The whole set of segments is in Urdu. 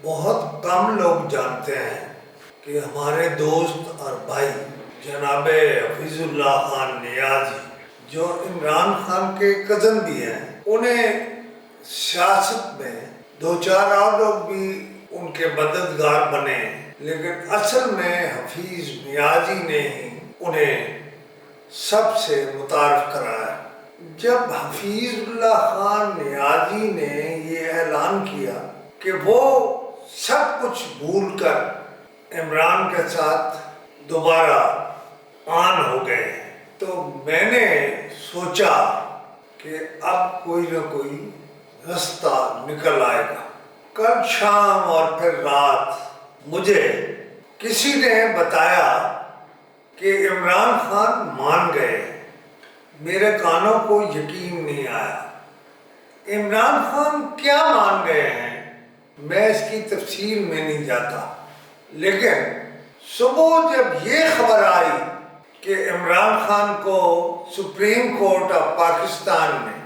بہت کم لوگ جانتے ہیں کہ ہمارے دوست اور بھائی جناب حفیظ اللہ خان نیازی، جو عمران خان کے کزن بھی ہیں، انہیں سیاست میں دو چار اور لوگ بھی ان کے مددگار بنے، لیکن اصل میں حفیظ نیازی نے ہی انہیں سب سے متعارف کرایا۔ جب حفیظ اللہ خان نیازی نے یہ اعلان کیا کہ وہ سب کچھ بھول کر عمران کے ساتھ دوبارہ آن ہو گئے ہیں، تو میں نے سوچا کہ اب کوئی نہ کوئی رستہ نکل آئے گا۔ کل شام اور پھر رات مجھے کسی نے بتایا کہ عمران خان مان گئے۔ میرے کانوں کو یقین نہیں آیا۔ عمران خان کیا مان گئے ہیں میں اس کی تفصیل میں نہیں جاتا، لیکن صبح جب یہ خبر آئی کہ عمران خان کو سپریم کورٹ آف پاکستان نے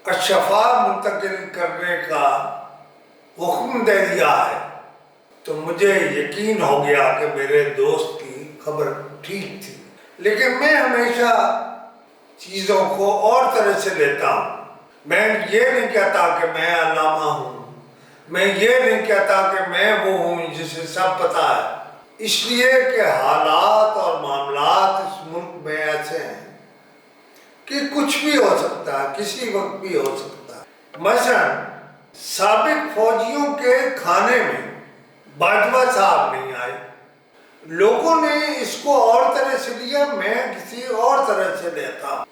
الشفاء منتقل کرنے کا حکم دے دیا ہے، تو مجھے یقین ہو گیا کہ میرے دوست کی خبر ٹھیک تھی۔ لیکن میں ہمیشہ چیزوں کو اور طرح سے لیتا ہوں۔ میں یہ نہیں کہتا کہ میں علامہ ہوں، میں یہ نہیں کہتا کہ میں وہ ہوں جسے سب پتہ ہے، اس لیے کہ حالات اور معاملات اس ملک میں ایسے ہیں کہ کچھ بھی ہو سکتا ہے، کسی وقت بھی ہو سکتا ہے۔ مثلا سابق فوجیوں کے کھانے میں باجوہ صاحب نہیں آئے، لوگوں نے اس کو اور طرح سے لیا، میں کسی اور طرح سے لیتا ہوں،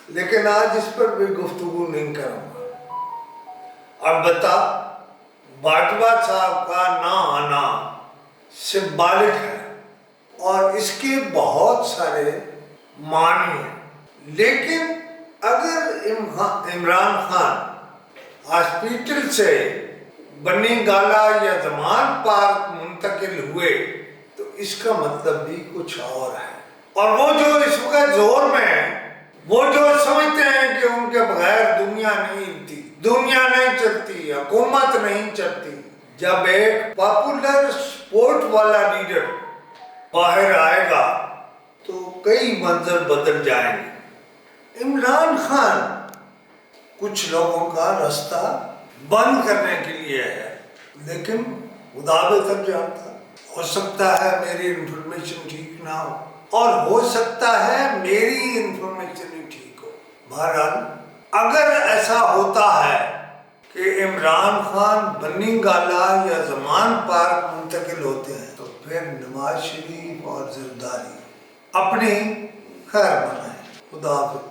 لیکن آج اس پر بھی گفتگو نہیں کروں گا۔ البتہ باجوہ صاحب کا نہ آنا سمبولک ہے اور اس کے بہت سارے معنی ہیں، لیکن اگر عمران خان ہاسپیٹل سے بنی گالہ یا زمان پارک منتقل ہوئے تو اس کا مطلب بھی کچھ اور ہے۔ اور وہ جو اس وقت زور میں ہیں، وہ جو سمجھتے ہیں کہ ان کے بغیر دنیا نہیں ہلتی، دنیا نہیں چلتی، حکومت نہیں چلتی، جب ایک پاپولر سپورٹ والا لیڈر باہر آئے گا تو کئی منظر بدل جائیں گے۔ عمران خان کچھ لوگوں کا راستہ بند کرنے کے لیے ہے، لیکن خدا بہتر جانتا، ہو سکتا ہے میری انفارمیشن ٹھیک نہ ہو، اور ہو سکتا ہے میری انفارمیشن ہی ٹھیک ہو۔ بہرحال اگر ایسا ہوتا ہے کہ عمران خان بنی گالہ یا زمان پارک منتقل ہوتے ہیں تو پھر نواز شریف اور زرداری اپنی خیر بنائیں۔ خدا حافظ۔